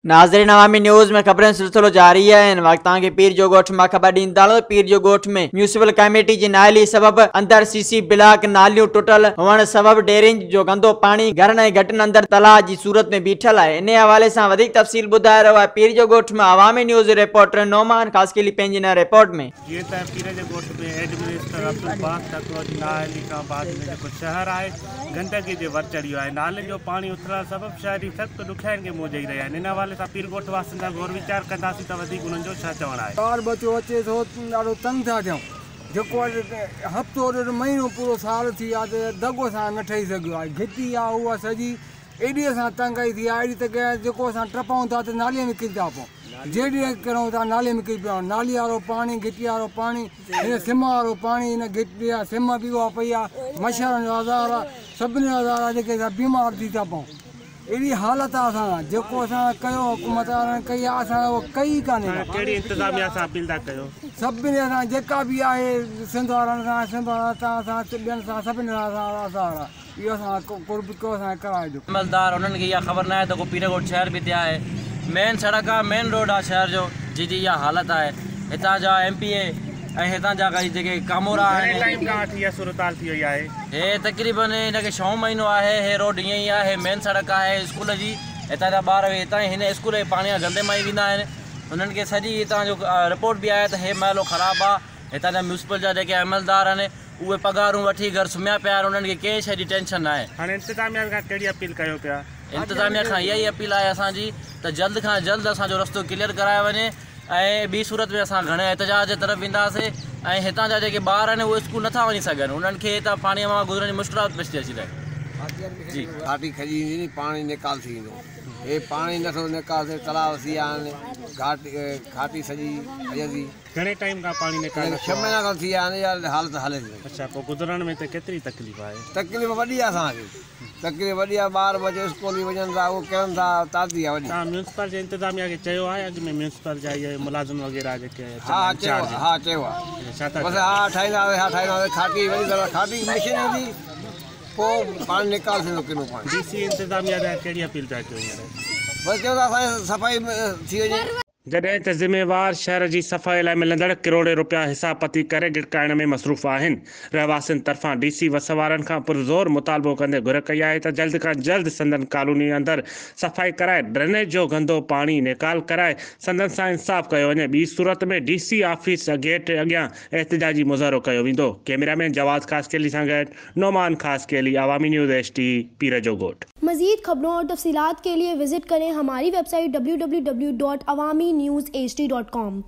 नाज़रीन, अवामी न्यूज़ में खबरें सिलसिलो जारी है। इन वक्त के पीर जो गोठ में खबर ॾींदाड़ो। पीर जो गोठ में म्यूनिसिपल कमेटी की नाली सबब अंदर सीसी ब्लॉक नालियों टुटल हुअण सबब डेरिंग जो गंदो पानी घरन ऐं घटन अंदर तलाह की सूरत में बीठल है। इन हवाले से वधिक तफसील बुधाए रहो है पीर जो गोठ में अवामी न्यूज़ रिपोर्टर नोमान खासकेली पंहिंजी न रिपोर्ट में। ये पीर जो गोठ में एडमिनिस्ट्रेटर अब्दुल बाग तक नाली का बाद में जो शहर है गंदगी के वर चढ़ियो है। नाले जो पानी उतरण सबब शहरी सख्त ॾुखियाईनि के मुंहुं ॾेई रहिया आहिनि। इन हवाले सां पीर गोठ वासियुनि सां गौर वीचार कंदासीं त वधीक उन्हनि जो छा चवणु आहे। ॿार बच्चो अचे थो ॾाढो तंग था थियूं। जेको हफ़्तो ॾेढ महीनो पूरो साल थी वियो आहे त दगो सां न ठही सघियो आहे। घिटी आहे उहा सॼी एॾी असां तंगाई थी आहे, अहिड़ी तंग जेको असां टपऊं था त नालीअ में किरी था पऊं। जेॾी करूं था नालीअ में किरी पिया आहियूं। नाली वारो पाणी, घिटी वारो पाणी, हिन सिम वारो पाणी, हिन घिटी आहे सिम बि उहा पई आहे। मच्छरनि जो आज़ार आहे, सभिनी जो आज़ार आहे, जेके असां बीमार थी था पऊं। एडी हालत आहे असां जेको असां कयो हुकूमत वारनि कई आहे, असां उहो कई कान्हे। कहिड़ी इंतिज़ामिया सां अपील था कयो? सभिनी असां जेका बि आहे सिंध वारनि सां, सिंध सां, ॿियनि सां, सभिनी सां इहो असां कुर्ब कयो, असां कराए ॾियो। अमलदार उन्हनि खे इहा ख़बर न आहे त को पीर गोठ शहर बि हिते आहे। मेन सड़क आहे, मेन रोड आहे शहर जो, जी जी इहा हालत आहे। हितां जा MPA ऐं हितां जा जेके कामोरा आहिनि सूरताल थी वई आहे। हे तक़रीबन हिनखे 6 महीनो आहे। हे रोड ईअं ई आहे। मेन सड़क आहे स्कूल जी। हितां जा ॿार हितां हिन स्कूल जे पाणी जा गंदे मां ई वेंदा आहिनि। हुननि खे सॼी हितां जो रिपोर्ट बि आहे त हे महलो ख़राबु आहे। हितां जा म्यूनिसिपल जा जेके अमलदार आहिनि उहे पगारूं वठी घर सुम्हिया पिया आहिनि। उन्हनि खे कंहिं शइ जी टेंशन न आहे। हाणे इंतिज़ामिया खां कहिड़ी अपील कयो पिया? इंतिज़ामिया खां इहा ई अपील आहे असांजी त जल्द खां जल्द असांजो रस्तो क्लियर करायो वञे ऐं ॿी सूरत में असां घणे एहतजाज जे तरफ़ वेंदासीं। ऐं हितां जा जेके ॿार आहिनि उहे स्कूल नथा वञी सघनि। उन्हनि खे हितां पाणीअ मां गुज़रण जी मुश्किलात पेश थी अची रहे। जी घाटी खजी ईंदी नी, पाणी निकाल थी वेंदो। हे पाणी नथो निकाल थिए, तलाव थी विया आहिनि, घाटी सॼी हलंदी। घणे टाइम खां पाणी निकाल? 6 महीना खां थी विया आहिनि, इहा हालत हले थी। अच्छा, पोइ गुज़रण में त केतिरी तकलीफ़ आहे? तकलीफ़ वॾी आहे असांखे, तकलीफ़ वॾी आहे। ॿार बचे स्कूल बि वञनि था, उहो करनि था, ताज़ी आहे वॾी। तव्हां म्यूनिसिपल जे इंतिज़ामिया खे चयो आहे अॻु में म्यूनिसिपल जा इहे मुलाज़िम वग़ैरह जेके? हा चयो आहे, हा चयो आहे। बसि हा ठाहींदासीं, हा ठाहींदासीं। खाटी वरी खाटी मशीन ईंदी, पोइ पाणी निकाल थींदो किनो पाणी। DC इंतिज़ामिया जा कहिड़ी अपील था कयो हींअर? बसि चयो था असांजी सफ़ाई थी वञे। जॾहिं त ज़िम्मेवार शहर जी सफ़ाई लाइ मिलंदड़ किरोड़े रुपया हिसाबती करे गिड़काइण में मसरूफ़ आहिनि। रहवासियुनि तरफ़ां DC वसवारनि खां पुरज़ोर मुतालबो कंदे घुर कई आहे त जल्द खां जल्द संदन कॉलोनी अंदरि सफ़ाई कराए ड्रेनेज जो गंदो पाणी निकाल कराए संदन सां इंसाफ़ कयो वञे। ॿी सूरत में DC ऑफिस गेट अॻियां एहतिजाजी मुज़ाहिरो कयो वेंदो। कैमरामैन जवाद ख़ासकेली सां गॾु नोमान ख़ासकेली, अवामी न्यूज़ HD, पीर जो गोठ। मज़ीद खबरों और तफसीलात के लिए विजिट करें हमारी वेबसाइट www.awamiNewsHD.com।